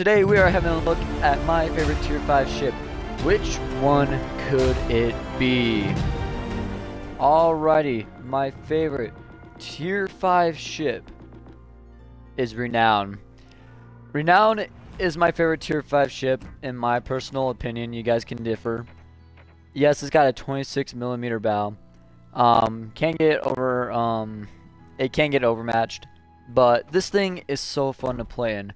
Today we are having a look at my favorite tier 5 ship. Which one could it be? Alrighty, my favorite tier 5 ship is Renown. Renown is my favorite tier 5 ship in my personal opinion. You guys can differ. Yes, it's got a 26mm bow. It can get overmatched, but this thing is so fun to play in.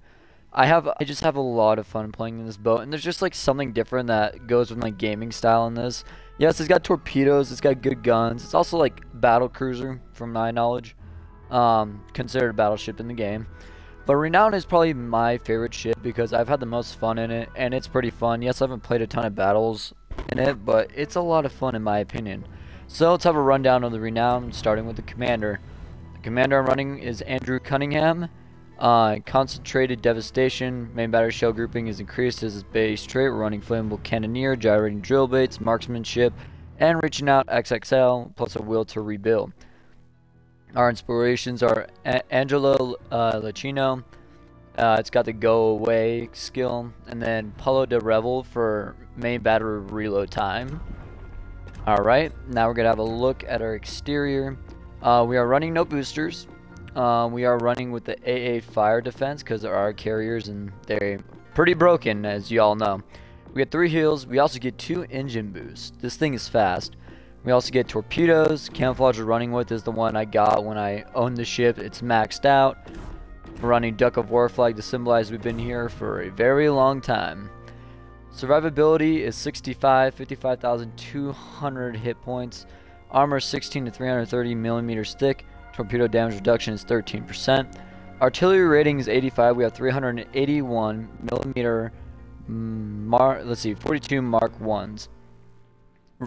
I just have a lot of fun playing in this boat, and there's just like something different that goes with my gaming style in this. Yes, it's got torpedoes, it's got good guns. It's also like battle cruiser from my knowledge, considered a battleship in the game. But Renown is probably my favorite ship because I've had the most fun in it, and it's pretty fun. Yes, I haven't played a ton of battles in it, but it's a lot of fun in my opinion. So let's have a rundown of the Renown, starting with the commander. The commander I'm running is Andrew Cunningham. Concentrated devastation. Main battery shell grouping is increased as its base trait. We're running flammable cannoneer, gyrating drill baits, marksmanship, and reaching out XXL, plus a will to rebuild. Our inspirations are Angelo Lacino. It's got the go away skill, and then Paulo de Revel for main battery reload time. Alright, now we're going to have a look at our exterior. We are running no boosters. We are running with the AA fire defense because there are carriers and they're pretty broken, as you all know. We get 3 heals. We also get 2 engine boosts. This thing is fast. We also get torpedoes. Camouflage we're running with is the one I got when I owned the ship. It's maxed out. We're running Duck of War flag to symbolize we've been here for a very long time. Survivability is 65, 55,200 hit points. Armor 16 to 330mm thick. Torpedo damage reduction is 13%. Artillery rating is 85. We have 381mm 42 Mark 1s.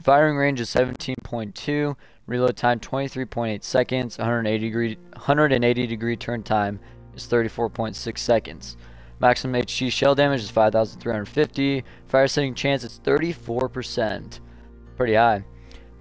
Firing range is 17.2. Reload time 23.8 seconds. 180 degree turn time is 34.6 seconds. Maximum HE shell damage is 5,350. Fire setting chance is 34%. Pretty high.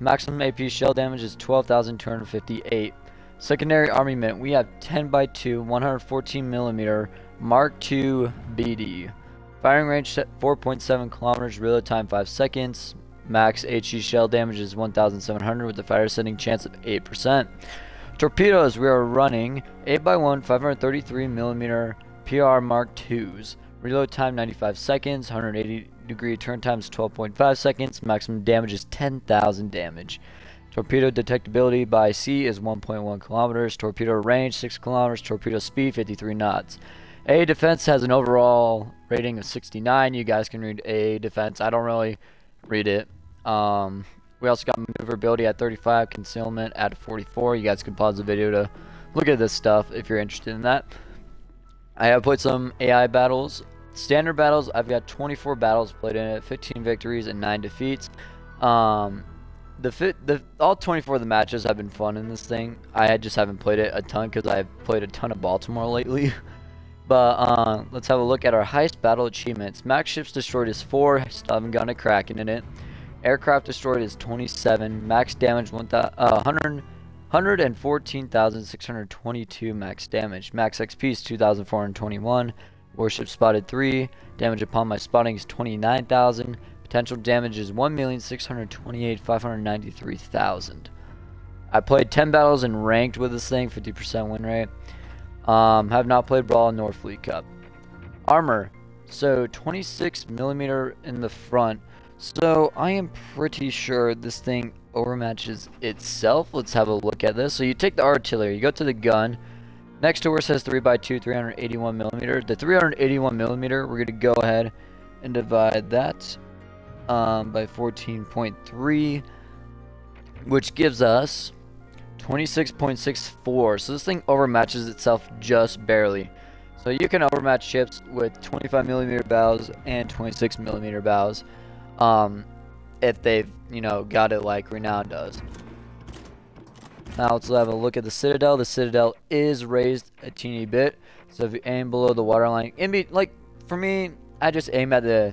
Maximum AP shell damage is 12,258. Secondary armament, we have 10x2 114mm Mark II BD. Firing range 4.7 kilometers, reload time 5 seconds. Max HE shell damage is 1,700 with a fire setting chance of 8%. Torpedoes, we are running 8x1 533mm PR Mark IIs. Reload time 95 seconds, 180 degree turn time is 12.5 seconds. Maximum damage is 10,000 damage. Torpedo detectability by sea is 1.1 kilometers. Torpedo range 6 kilometers. Torpedo speed 53 knots. AA defense has an overall rating of 69. You guys can read AA defense. I don't really read it. We also got maneuverability at 35. Concealment at 44. You guys can pause the video to look at this stuff if you're interested in that. I have played some AI battles. Standard battles, I've got 24 battles played in it, 15 victories and 9 defeats. All 24 of the matches have been fun in this thing. I just haven't played it a ton because I've played a ton of Baltimore lately. But let's have a look at our highest battle achievements. Max ships destroyed is 4. Still haven't gotten a Kraken in it. Aircraft destroyed is 27. Max damage 114,622 max damage. Max XP is 2,421. Warship spotted 3. Damage upon my spotting is 29,000. Potential damage is 1,628,593,000. I played 10 battles and ranked with this thing, 50% win rate. Have not played Brawl nor Fleet Cup. Armor, so 26mm in the front. So I am pretty sure this thing overmatches itself. Let's have a look at this. So you take the artillery, you go to the gun. Next to where it says 3x2, 381mm. The 381mm, we're going to go ahead and divide that by 14.3, which gives us 26.64. So this thing overmatches itself just barely. So you can overmatch ships with 25mm bows and 26mm bows if they've, got it like Renown does. Now let's have a look at the Citadel. The Citadel is raised a teeny bit. So if you aim below the waterline, for me, I just aim at the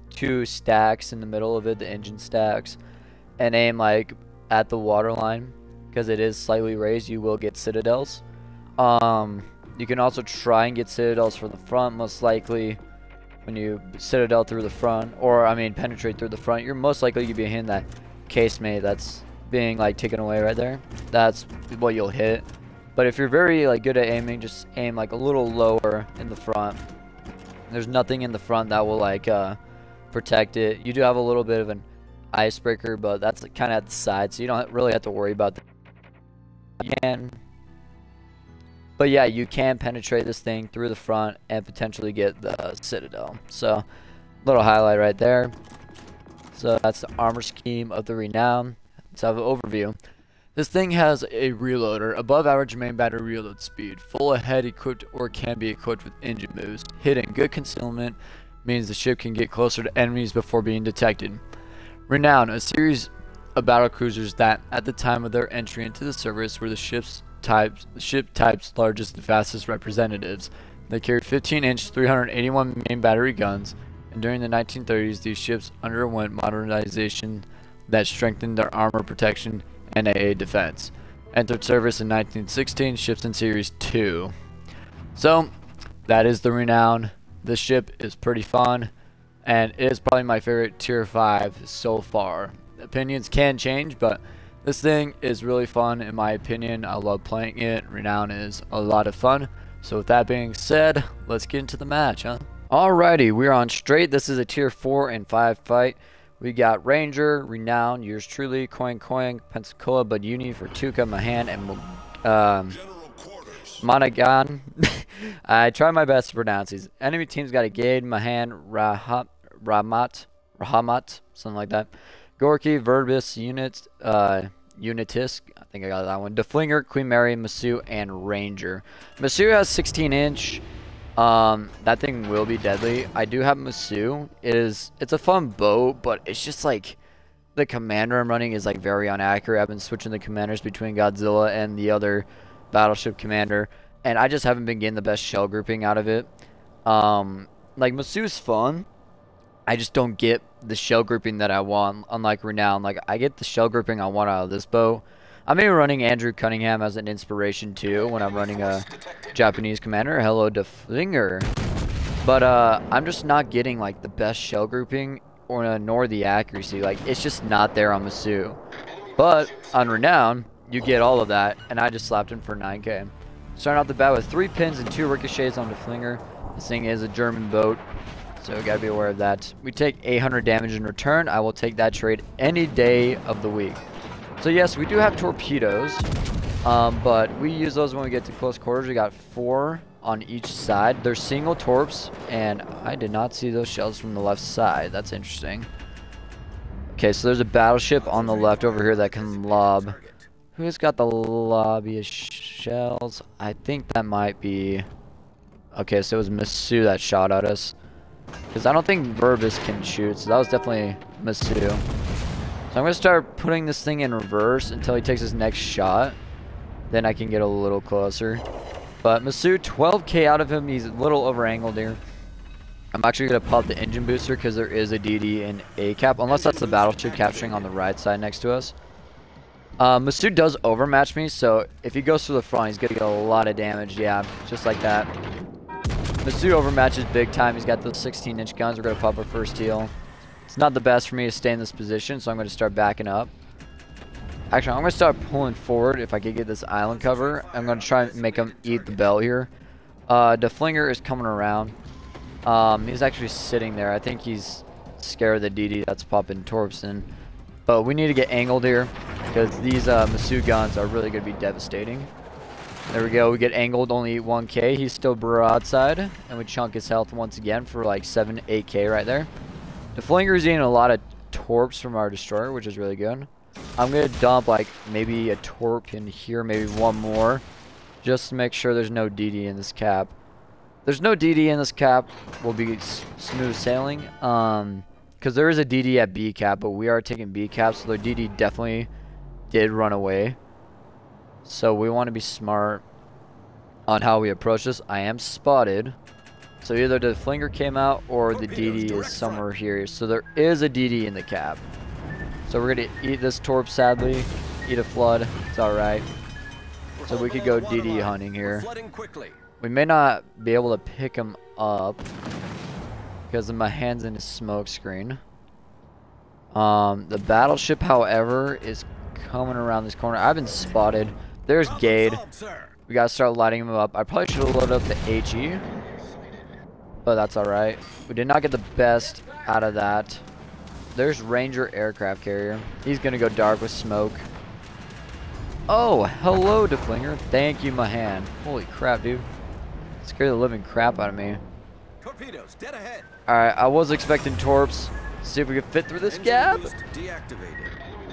2 stacks in the middle of it, the engine stacks, and aim like at the waterline because it is slightly raised. You will get Citadels. You can also try and get Citadels for the front. Most likely when you citadel through the front, or I mean penetrate through the front, you're most likely to be hitting that casemate that's being like taken away right there. That's what you'll hit. But if you're very like good at aiming, just aim like a little lower in the front. There's nothing in the front that will like protect it. You do have a little bit of an icebreaker, but that's kind of at the side, so you don't really have to worry about that. But yeah, you can penetrate this thing through the front and potentially get the citadel. So, little highlight right there. So that's the armor scheme of the Renown. Let's have an overview. This thing has a reloader, above average main battery reload speed, full ahead equipped or can be equipped with engine boost. Hidden, good concealment means the ship can get closer to enemies before being detected. Renown, a series of battle cruisers that, at the time of their entry into the service, were the ship type's largest and fastest representatives. They carried 15-inch, 381 main battery guns, and during the 1930s, these ships underwent modernization that strengthened their armor protection and AA defense. Entered service in 1916, ships in Series 2. So, that is the Renown. This ship is pretty fun, and it is probably my favorite Tier 5 so far. Opinions can change, but this thing is really fun in my opinion. I love playing it. Renown is a lot of fun. So with that being said, let's get into the match, huh? Alrighty, we're on straight. This is a Tier 4 and 5 fight. We got Ranger, Renown, yours truly, Koing, Pensacola, Buduni for Tuca, Mahan, and Monaghan. I try my best to pronounce these. Enemy team's got a Gade, Mahan, Rahamat, something like that. Gorky, Verbis, Unitisk, I think I got that one. Deflinger, Queen Mary, Masu, and Ranger. Masu has 16-inch. That thing will be deadly. I do have Masu. It's a fun boat, but it's just like the commander I'm running is like very inaccurate. I've been switching the commanders between Godzilla and the other battleship commander, and I just haven't been getting the best shell grouping out of it. Like Masu's fun. I just don't get the shell grouping that I want, unlike Renown. Like, I get the shell grouping I want out of this boat. I'm even running Andrew Cunningham as an inspiration, too, when I'm running a Japanese commander. Hello, Deflinger. But, I'm just not getting, like, the best shell grouping nor the accuracy. Like, it's just not there on Masu. But, on Renown, you get all of that, and I just slapped him for 9k. Starting off the bat with 3 pins and 2 ricochets on Deflinger. This thing is a German boat, so we gotta be aware of that. We take 800 damage in return. I will take that trade any day of the week. So yes, we do have torpedoes, but we use those when we get to close quarters. We got 4 on each side. They're single torps, and I did not see those shells from the left side. That's interesting. Okay, so there's a battleship on the left over here that can lob. Who's got the lobbyist shells? I think that might be... Okay, so it was Masu that shot at us. Because I don't think Verbis can shoot, so that was definitely Masu. So I'm going to start putting this thing in reverse until he takes his next shot. Then I can get a little closer. But Masu, 12k out of him. He's a little over-angled here. I'm actually going to pop the engine booster because there is a DD and a cap. Unless that's the battleship capturing on the right side next to us. Masu does overmatch me, so if he goes through the front, he's going to get a lot of damage. Yeah, just like that. Masu overmatches big time. He's got those 16-inch guns. We're going to pop our first heal. It's not the best for me to stay in this position, so I'm going to start backing up. Actually, I'm going to start pulling forward if I can get this island cover. I'm going to try and make him eat the bell here. Deflinger is coming around. He's actually sitting there. I think he's scared of the DD that's popping torps in. But we need to get angled here because these Masu guns are really going to be devastating. There we go. We get angled, only 1k. He's still broadside, and we chunk his health once again for like 7, 8k right there. The Flinger is eating a lot of torps from our destroyer, which is really good. I'm gonna dump like maybe a torp in here, maybe one more, just to make sure there's no DD in this cap. There's no DD in this cap. We'll be smooth sailing. Because there is a DD at B cap, but we are taking B cap, so the DD definitely did run away. So we want to be smart on how we approach this. I am spotted. So either the Flinger came out or the DD is somewhere here. So there is a DD in the cap. So we're going to eat this torp, sadly. Eat a flood. It's alright. So we could go DD hunting here. We may not be able to pick him up. because of my hands in his smoke screen. The battleship, however, is coming around this corner. I've been spotted. There's Gade. We gotta start lighting him up. I probably should have loaded up the HE, but that's alright. We did not get the best out of that. There's Ranger aircraft carrier. He's gonna go dark with smoke. Oh, hello, Deflinger. Thank you, my hand. Holy crap, dude. Scared the living crap out of me. Torpedoes dead ahead. Alright, I was expecting torps. See if we can fit through this gap.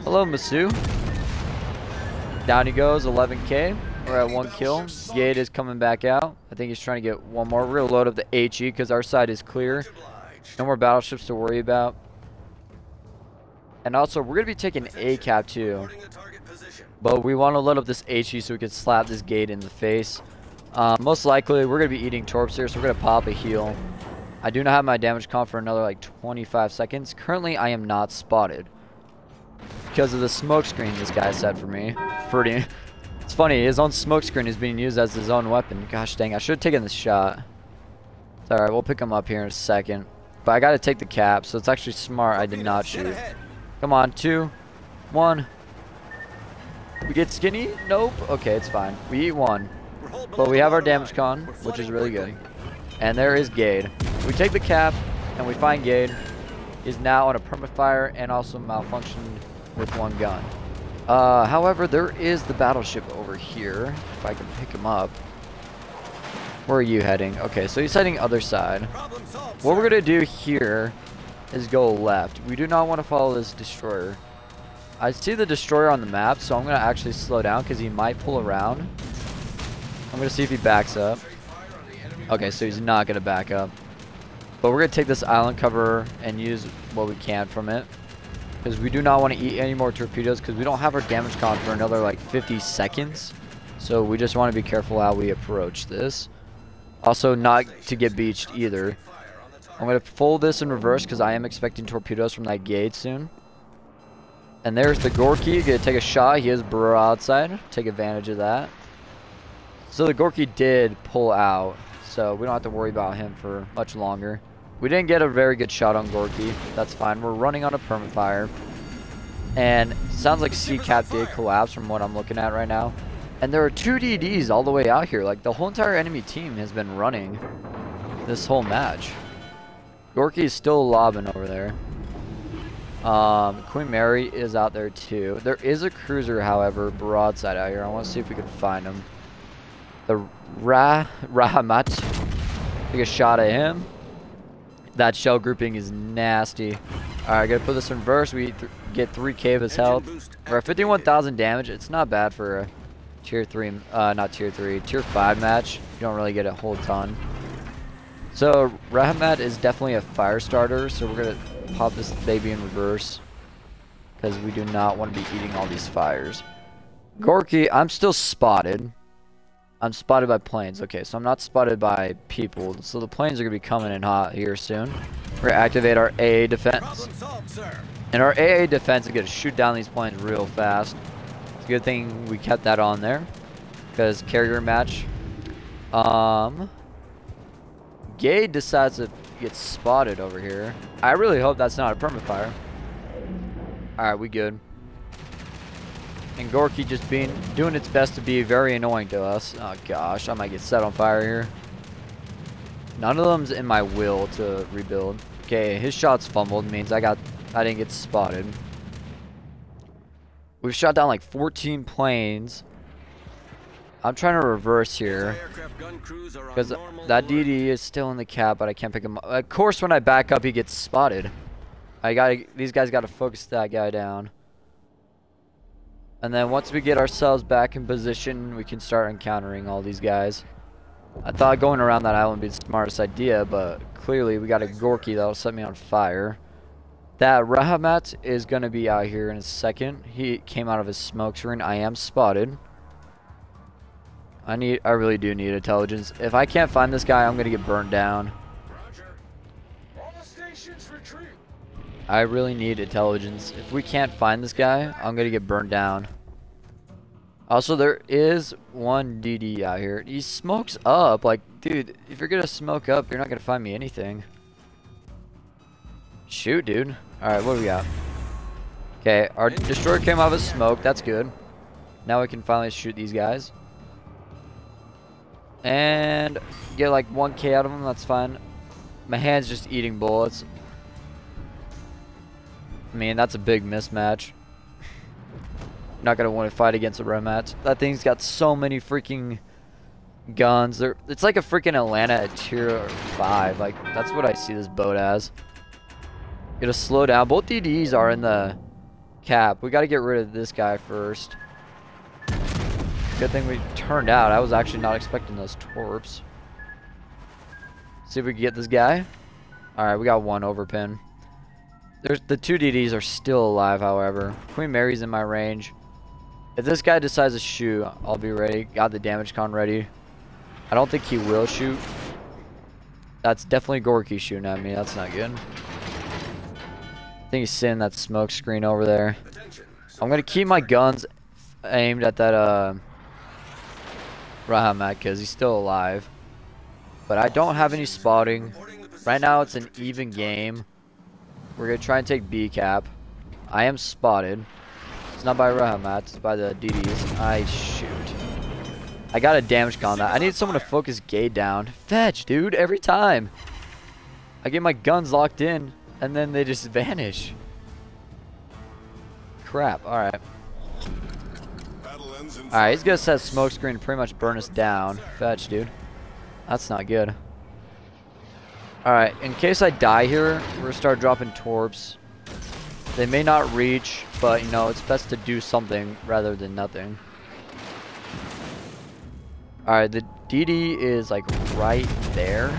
Hello, Masu. Down he goes, 11k. We're at 1 kill. Gade is coming back out. I think he's trying to get one more. We're going to load up the HE because our side is clear. No more battleships to worry about. And also, we're going to be taking A-cap too. But we want to load up this HE so we can slap this Gade in the face. Most likely, we're going to be eating torps here, so we're going to pop a heal. I do not have my damage comp for another like 25 seconds. Currently, I am not spotted because of the smoke screen this guy set for me. It's funny, his own smoke screen is being used as his own weapon. Gosh dang, I should have taken this shot. It's alright, we'll pick him up here in a second. But I gotta take the cap, so it's actually smart I did not shoot. Come on, 2, 1. We get skinny? Nope. Okay, it's fine. We eat 1. But we have our damage con, which is really good. And there is Gade. We take the cap, and we find Gade. He's now on a permafire and also malfunctioned with 1 gun. However, there is the battleship over here, if I can pick him up. Where are you heading? Okay, so he's heading other side. What we're going to do here is go left. We do not want to follow this destroyer. I see the destroyer on the map, so I'm going to actually slow down because he might pull around. I'm going to see if he backs up. Okay, so he's not going to back up. But we're going to take this island cover and use what we can from it. Because we do not want to eat any more torpedoes because we don't have our damage con for another like 50 seconds. So we just want to be careful how we approach this. Also not to get beached either. I'm going to fold this in reverse because I am expecting torpedoes from that gate soon. And there's the Gorky. Going to take a shot. He is broadside. Take advantage of that. So the Gorky did pull out. So we don't have to worry about him for much longer. We didn't get a very good shot on Gorky. That's fine. We're running on a permafire. And it sounds like C-Cap did collapse from what I'm looking at right now. And there are 2 DDs all the way out here. Like, the whole entire enemy team has been running this whole match. Gorky is still lobbing over there. Queen Mary is out there too. There is a cruiser, however, broadside out here. I want to see if we can find him. The Rahamat. Take a shot at him. That shell grouping is nasty. Alright, gotta put this in reverse. We get 3k of his health. We're at 51,000 damage. It's not bad for a tier 3, not tier 3, tier 5 match. You don't really get a whole ton. So, Rahamat is definitely a fire starter, so we're gonna pop this baby in reverse. Because we do not want to be eating all these fires. Gorky, I'm still spotted. I'm spotted by planes. Okay, so I'm not spotted by people. So the planes are going to be coming in hot here soon. We're going to activate our AA defense. And our AA defense is going to shoot down these planes real fast. It's a good thing we kept that on there. Because carrier match. Gade decides to get spotted over here. I really hope that's not a permafire. Alright, we good. And Gorky just doing its best to be very annoying to us. Oh gosh, I might get set on fire here. None of them's in my will to rebuild. Okay, his shot's fumbled, means I didn't get spotted. We've shot down like 14 planes. I'm trying to reverse here. Because that DD is still in the cap, but I can't pick him up. Of course, when I back up, he gets spotted. These guys gotta focus that guy down. And then once we get ourselves back in position, we can start encountering all these guys. I thought going around that island would be the smartest idea, but clearly we got a Gorky that'll set me on fire. That Rahamat is going to be out here in a second. He came out of his smoke screen. I am spotted. I really do need intelligence. If I can't find this guy, I'm going to get burned down. I really need intelligence. If we can't find this guy, I'm going to get burned down. Also, there is one DD out here. He smokes up. Like, dude, if you're going to smoke up, you're not going to find me anything. Shoot, dude. Alright, what do we got? Okay, our destroyer came out of smoke. That's good. Now we can finally shoot these guys. And get like 1k out of them. That's fine. My hand's just eating bullets. I mean, that's a big mismatch. Not going to want to fight against a rematch. That thing's got so many freaking guns. It's like a freaking Atlanta at tier 5. Like, that's what I see this boat as. Gotta slow down. Both DDs are in the cap. We gotta get rid of this guy first. Good thing we turned out. I was actually not expecting those torps. See if we can get this guy. Alright, we got one overpin. The 2 DDs are still alive, however. Queen Mary's in my range. If this guy decides to shoot, I'll be ready. Got the damage con ready. I don't think he will shoot. That's definitely Gorky shooting at me. That's not good. I think he's sitting that smoke screen over there. I'm going to keep my guns aimed at that Rahamat because he's still alive. But I don't have any spotting. Right now it's an even game. We're going to try and take B cap. I am spotted. It's not by Rahamat, it's by the DDs. Shoot. I got a damage con on that. I need someone to focus Gate down. Fetch, dude, every time. I get my guns locked in, and then they just vanish. Crap, alright. Alright, he's going to set smoke screen to pretty much burn us down. Fetch, dude. That's not good. Alright, in case I die here, we're going to start dropping torps. They may not reach, but, you know, it's best to do something rather than nothing. Alright, the DD is, like, right there.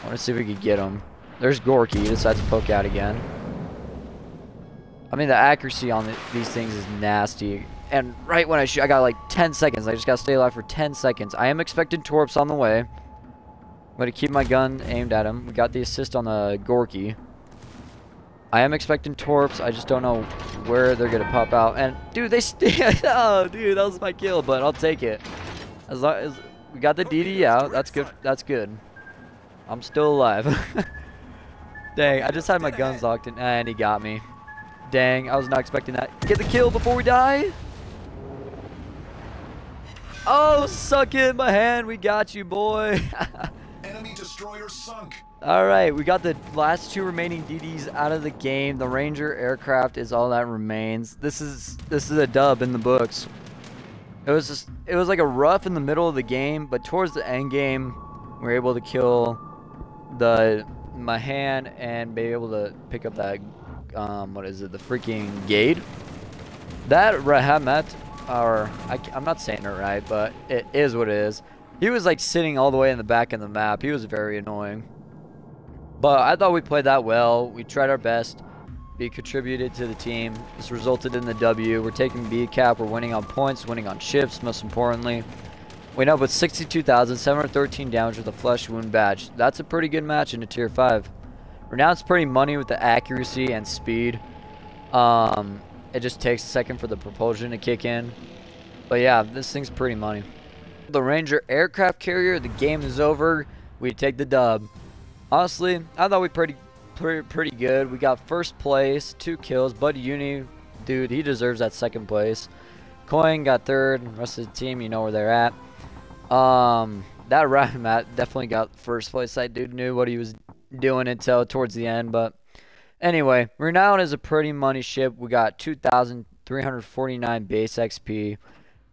I want to see if we can get him. There's Gorky. He decides to poke out again. I mean, the accuracy on these things is nasty. And right when I shoot, I got, like, 10 seconds. I just got to stay alive for 10 seconds. I am expecting torps on the way. I'm going to keep my gun aimed at him. We got the assist on the Gorky. I am expecting torps. I just don't know where they're going to pop out. And, dude, oh, dude, that was my kill, but I'll take it. As long as we got the DD out, that's good. That's good. I'm still alive. Dang, I just had my guns locked in, and he got me. Dang, I was not expecting that. Get the kill before we die. Oh, suck it, my hand. We got you, boy. Enemy destroyer sunk. Alright, we got the last 2 remaining DDs out of the game. The Ranger aircraft is all that remains. This is a dub in the books. It was like a rough in the middle of the game, but towards the end game, we were able to kill my hand and be able to pick up that what is it? The freaking Gate. That Rahamat, or I'm not saying it right, but it is what it is. He was like sitting all the way in the back of the map. He was very annoying. But I thought we played that well. We tried our best. We contributed to the team. This resulted in the W. We're taking B cap. We're winning on points, winning on ships, most importantly. We end up with 62,713 damage with a flesh wound badge. That's a pretty good match in a tier 5. Renown's pretty money with the accuracy and speed. It just takes a second for the propulsion to kick in. But yeah, this thing's pretty money. The Ranger aircraft carrier, the game is over. We take the dub. Honestly, I thought we pretty good. We got first place, 2 kills. Buddy Uni, dude, he deserves that second place. Coin got third. The rest of the team, you know where they're at. That Rahamat definitely got first place. That dude knew what he was doing until towards the end. But anyway, Renown is a pretty money ship. We got 2,349 base XP.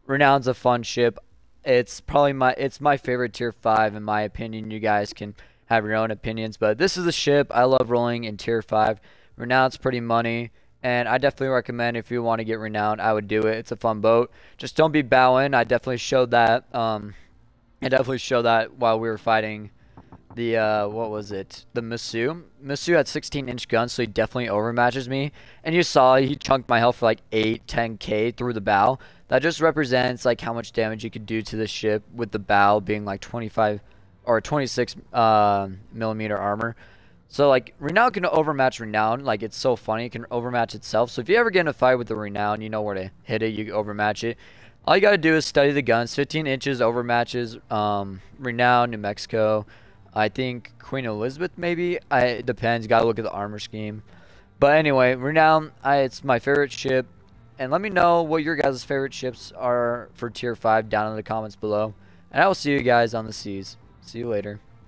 Renown's a fun ship. It's probably my favorite tier 5 in my opinion. You guys can have your own opinions, but this is a ship I love rolling in tier 5. Renown's pretty money, and I definitely recommend if you want to get Renown, I would do it. It's a fun boat. Just don't be bowing. I definitely showed that. While we were fighting the what was it? The Masu. Masu had 16-inch guns, so he definitely overmatches me. And you saw he chunked my health for like 8-10k through the bow. That just represents like how much damage you could do to the ship with the bow being like 25 or 26 millimeter armor. So like Renown can overmatch Renown. Like it's so funny, it can overmatch itself. So if you ever get in a fight with the Renown, you know where to hit it. You can overmatch it. All you gotta do is study the guns. 15 inches overmatches Renown, New Mexico. I think Queen Elizabeth maybe. It depends. Got to look at the armor scheme. But anyway, Renown, it's my favorite ship. And let me know what your guys' favorite ships are for Tier 5 down in the comments below. And I will see you guys on the seas. See you later.